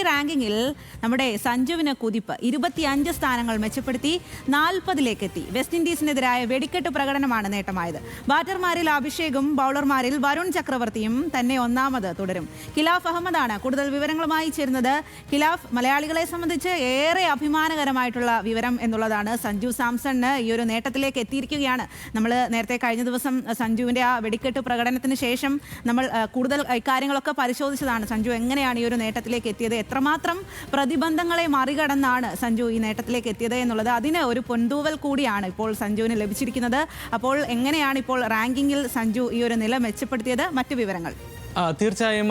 റാങ്കിങ്ങിൽ നമ്മുടെ സഞ്ജുവിന് കുതിപ്പ് 25 സ്ഥാനങ്ങൾ മെച്ചപ്പെടുത്തി 40ലേക്ക് എത്തി. വെസ്റ്റ് ഇൻഡീസിനെതിരായ വെടിക്കെട്ട് പ്രകടനമാണ് നേട്ടമായത്. ബാറ്റർമാരിൽ അഭിഷേകും ബൗളർമാരിൽ വരുൺ ചക്രവർത്തിയും തന്നെ ഒന്നാമത് തുടരും. ഖിലാഫ് അഹമ്മദാണ് കൂടുതൽ വിവരങ്ങളുമായി ചേരുന്നത്. ഖിലാഫ്, മലയാളികളെ സംബന്ധിച്ച് ഏറെ അഭിമാനകരമായിട്ടുള്ള വിവരം എന്നുള്ളതാണ്. സഞ്ജു സാംസണ് ഈ ഒരു നേട്ടത്തിലേക്ക് എത്തിയിരിക്കുകയാണ്. നമ്മൾ നേരത്തെ കഴിഞ്ഞ ദിവസം സഞ്ജുവിൻ്റെ ആ വെടിക്കെട്ട് പ്രകടനത്തിന് ശേഷം നമ്മൾ കൂടുതൽ കാര്യങ്ങളൊക്കെ പരിശോധിച്ചതാണ്. സഞ്ജു എങ്ങനെയാണ് ഈ ഒരു നേട്ടത്തിലേക്ക് എത്തിയത്, എത്രമാത്രം പ്രതിബന്ധങ്ങളെ മറികടന്നാണ് സഞ്ജു ഈ നേട്ടത്തിലേക്ക് എത്തിയത് എന്നുള്ളത്, അതിന് ഒരു പൊൻതൂവൽ കൂടിയാണ് ഇപ്പോൾ സഞ്ജുവിന് ലഭിച്ചിരിക്കുന്നത്. അപ്പോൾ എങ്ങനെയാണ് ഇപ്പോൾ റാങ്കിങ്ങിൽ സഞ്ജു ഈ ഒരു നില മെച്ചപ്പെടുത്തിയത്? മറ്റു വിവരങ്ങൾ. തീർച്ചയായും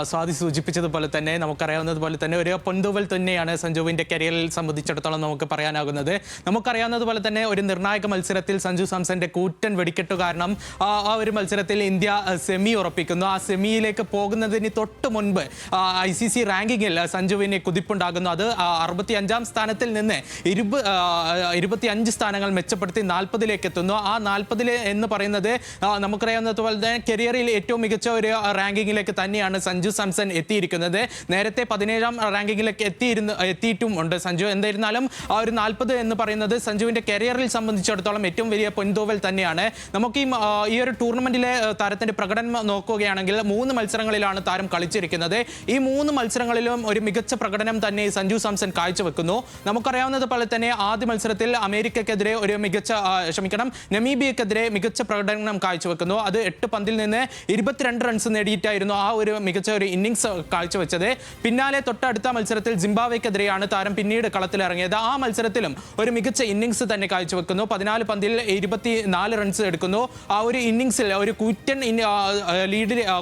സ്വാതി സൂചിപ്പിച്ചതുപോലെ തന്നെ നമുക്കറിയാവുന്നതുപോലെ തന്നെ ഒരു പൊൻതൂവൽ തന്നെയാണ് സഞ്ജുവിൻ്റെ കരിയറിൽ സംബന്ധിച്ചിടത്തോളം നമുക്ക് പറയാനാകുന്നത്. നമുക്കറിയാവുന്നതുപോലെ തന്നെ ഒരു നിർണായക മത്സരത്തിൽ സഞ്ജു സാംസന്റെ കൂറ്റൻ വെടിക്കെട്ടു കാരണം ആ ഒരു മത്സരത്തിൽ ഇന്ത്യ സെമി ഉറപ്പിക്കുന്നു. ആ സെമിയിലേക്ക് പോകുന്നതിന് തൊട്ട് മുൻപ് ICC റാങ്കിങ്ങിൽ സഞ്ജുവിന് കുതിപ്പുണ്ടാകുന്നു. അത് 65ാം സ്ഥാനത്തിൽ നിന്ന് 25 സ്ഥാനങ്ങൾ മെച്ചപ്പെടുത്തി 40ലേക്ക് എത്തുന്നു. ആ 40 എന്ന് പറയുന്നത് നമുക്കറിയാവുന്നതുപോലെ തന്നെ കരിയറിൽ ഏറ്റവും മികച്ച ഒരു റാങ്കിങ്ങിലേക്ക് തന്നെയാണ് സഞ്ജു സാംസൺ എത്തിയിരിക്കുന്നത്. നേരത്തെ 17ാം റാങ്കിങ്ങിലേക്ക് എത്തിയിട്ടുമുണ്ട് സഞ്ജു. എന്തായിരുന്നാലും ആ ഒരു 40 എന്ന് പറയുന്നത് സഞ്ജുവിൻ്റെ കരിയറിൽ സംബന്ധിച്ചിടത്തോളം ഏറ്റവും വലിയ പൊൻതൂവൽ തന്നെയാണ്. നമുക്ക് ഈ ഒരു ടൂർണമെന്റിലെ താരത്തിന്റെ പ്രകടനം നോക്കുകയാണെങ്കിൽ 3 മത്സരങ്ങളിലാണ് താരം കളിച്ചിരിക്കുന്നത്. ഈ 3 മത്സരങ്ങളിലും ഒരു മികച്ച പ്രകടനം തന്നെ സഞ്ജു സാംസൺ കാഴ്ചവെക്കുന്നു. നമുക്കറിയാവുന്നതുപോലെ തന്നെ ആദ്യ മത്സരത്തിൽ അമേരിക്കക്കെതിരെ ഒരു നമീബിയക്കെതിരെ മികച്ച പ്രകടനം കാഴ്ചവെക്കുന്നു. അത് 8 പന്തിൽ നിന്ന് 22 റൺസ് നേടിയിട്ടായിരുന്നു ആ ഒരു മികച്ച ഒരു ഇന്നിങ്സ് കാഴ്ചവെച്ചത്. പിന്നാലെ തൊട്ടടുത്ത മത്സരത്തിൽ സിംബാബ്വേക്കെതിരെയാണ് താരം പിന്നീട് കളത്തിലിറങ്ങിയത്. ആ മത്സരത്തിലും ഒരു മികച്ച ഇന്നിങ്സ് തന്നെ കാഴ്ചവെക്കുന്നു. 14 പന്തിൽ 24 റൺസ് എടുക്കുന്നു. ആ ഒരു ഇന്നിങ്സിൽ ഒരു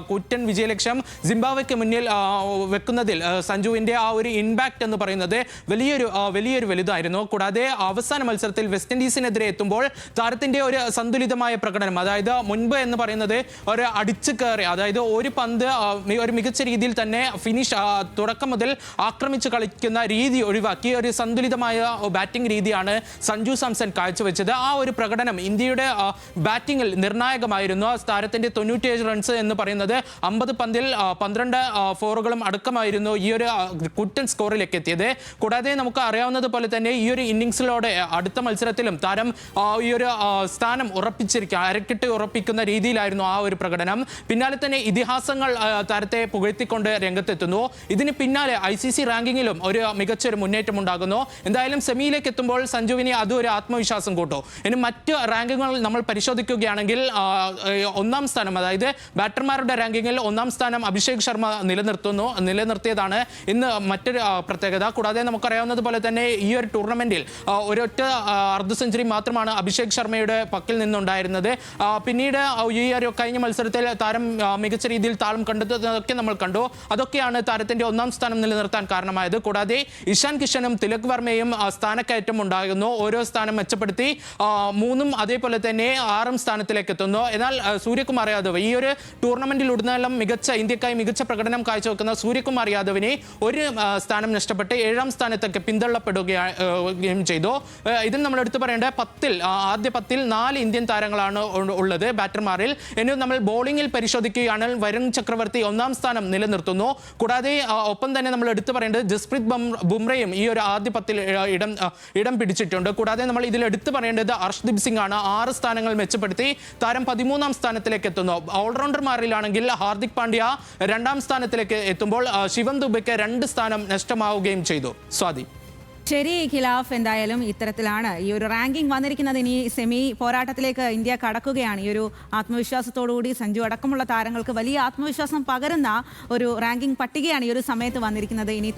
കൂറ്റൻ വിജയലക്ഷ്യം സിംബാബ്വേക്ക് മുന്നിൽ വെക്കുന്നതിൽ സഞ്ജുവിൻ്റെ ആ ഒരു ഇമ്പാക്ട് എന്ന് പറയുന്നത് വലിയൊരു വലുതായിരുന്നു. കൂടാതെ അവസാന മത്സരത്തിൽ വെസ്റ്റ് ഇൻഡീസിനെതിരെ എത്തുമ്പോൾ താരത്തിൻ്റെ ഒരു സന്തുലിതമായ പ്രകടനം, അതായത് മുൻപ് എന്ന് പറയുന്നത് ഒരു അടിച്ചു കയറി, അതായത് ഒരു പന്ത് ഒരു മികച്ച രീതിയിൽ തന്നെ ഫിനിഷ് തുടക്കം മുതൽ ആക്രമിച്ച് കളിക്കുന്ന രീതി ഒഴിവാക്കി ഒരു സന്തുലിതമായ ബാറ്റിംഗ് രീതിയാണ് സഞ്ജു സാംസൺ കാഴ്ചവെച്ചത്. ആ ഒരു പ്രകടനം ഇന്ത്യയുടെ ബാറ്റിംഗിൽ നിർണായകമായിരുന്നു. താരത്തിൻ്റെ 97 റൺസ് എന്ന് പറയുന്നത് 50 പന്തിൽ 12 ഫോറുകളും അടക്കമായിരുന്നു ഈ ഒരു കുറ്റൻ സ്കോറിലേക്ക് എത്തിയത്. കൂടാതെ നമുക്ക് അറിയാവുന്നതുപോലെ തന്നെ ഈ ഒരു ഇന്നിങ്സിലൂടെ അടുത്ത മത്സരത്തിലും താരം ഈ ഒരു സ്ഥാനം അരക്കെട്ട് ഉറപ്പിക്കുന്ന രീതിയിലായിരുന്നു ആ ഒരു പ്രകടനം. പിന്നാലെ തന്നെ ഇതിഹാസങ്ങൾ താരത്തെ പുകഴ്ത്തിക്കൊണ്ട് രംഗത്തെത്തുന്നു. ഇതിന് പിന്നാലെ ICC റാങ്കിങ്ങിലും ഒരു മികച്ചൊരു മുന്നേറ്റം ഉണ്ടാകുന്നു. എന്തായാലും സെമിയിലേക്ക് എത്തുമ്പോൾ സഞ്ജുവിന് അതും ഒരു ആത്മവിശ്വാസം കൂട്ടും. ഇനി മറ്റ് റാങ്കിങ്ങുകൾ നമ്മൾ പരിശോധിക്കുകയാണെങ്കിൽ 1ാം സ്ഥാനം, അതായത് ബാറ്റർമാരുടെ റാങ്കിങ്ങിൽ 1ാം സ്ഥാനം അഭിഷേക് ശർമ്മ നിലനിർത്തിയതാണ് ഇന്ന് മറ്റൊരു പ്രത്യേകത. കൂടാതെ നമുക്കറിയാവുന്നതുപോലെ തന്നെ ഈ ഒരു ടൂർണമെന്റിൽ ഒരൊറ്റ അർദ്ധ സെഞ്ചുറി മാത്രമാണ് അഭിഷേക് ശർമ്മയുടെ പക്കൽ നിന്നുണ്ടായിരുന്നത്. പിന്നീട് ഈ ഒരു കഴിഞ്ഞ മത്സരത്തിൽ താരം മികച്ച രീതിയിൽ താളം കണ്ടെത്തുന്നതൊക്കെ നമ്മൾ കണ്ടു. അതൊക്കെയാണ് താരത്തിന്റെ 1ാം സ്ഥാനം നിലനിർത്താൻ കാരണമായത്. കൂടാതെ ഇഷാൻ കിഷനും തിലക് വർമ്മയും സ്ഥാനക്കയറ്റം ഉണ്ടാകുന്നു. ഓരോ സ്ഥാനം മെച്ചപ്പെടുത്തി 3ഉം അതേപോലെ തന്നെ 6ാം സ്ഥാനത്തിലേക്ക് എത്തുന്നു. എന്നാൽ സൂര്യകുമാർ യാദവ്, ഈ ഒരു ടൂർണമെന്റിലുടനീളം ഇന്ത്യക്കായി മികച്ച പ്രകടനം കാഴ്ചവെക്കുന്ന സൂര്യകുമാർ യാദവിനെ ഒരു സ്ഥാനം നഷ്ടപ്പെട്ട് 7ാം സ്ഥാനത്തേക്ക് പിന്തള്ളപ്പെടുകയും ചെയ്തു. ഇതിൽ നമ്മൾ എടുത്തു പറയേണ്ട ആദ്യ 10ൽ 4 ഇന്ത്യൻ താരങ്ങളാണ് ഉള്ളത് ബാറ്റർമാരിൽ. ഇനി നമ്മൾ ബോളിംഗിൽ പരിശോധിക്കുകയാണ്. വരുൺ ചക്രവർത്തി 1ാം സ്ഥാനം നിലനിർത്തുന്നു. കൂടാതെ ഒപ്പം തന്നെ നമ്മൾ എടുത്തു പറയേണ്ടത് ജസ്പ്രീത് ബുംറയും ഈ ഒരു ആദ്യ 10ൽ ഇടം പിടിച്ചിട്ടുണ്ട്. കൂടാതെ നമ്മൾ ഇതിൽ എടുത്തു പറയേണ്ടത് അർഷ്ദീപ് സിംഗ് ആണ്. 6 സ്ഥാനങ്ങൾ മെച്ചപ്പെടുത്തി താരം 13ാം സ്ഥാനത്തിലേക്ക് എത്തുന്നു. ഓൾറൗണ്ടർമാരിലാണെങ്കിൽ ഹാർദിക് പാണ്ഡ്യ 2ാം സ്ഥാനത്തിലേക്ക് എത്തുമ്പോൾ ശിവം ദുബെക്ക് 2 സ്ഥാനം നഷ്ടമാവുകയും ചെയ്തു. സ്വാതി. ശരി ഖിലാഫ്, എന്തായാലും ഇത്തരത്തിലാണ് ഈ ഒരു റാങ്കിംഗ് വന്നിരിക്കുന്നത്. ഇനി സെമി പോരാട്ടത്തിലേക്ക് ഇന്ത്യ കടക്കുകയാണ്. ഈ ഒരു ആത്മവിശ്വാസത്തോടുകൂടി സഞ്ജു അടക്കമുള്ള താരങ്ങൾക്ക് വലിയ ആത്മവിശ്വാസം പകരുന്ന ഒരു റാങ്കിംഗ് പട്ടികയാണ് ഈ ഒരു സമയത്ത് വന്നിരിക്കുന്നത്. ഇനി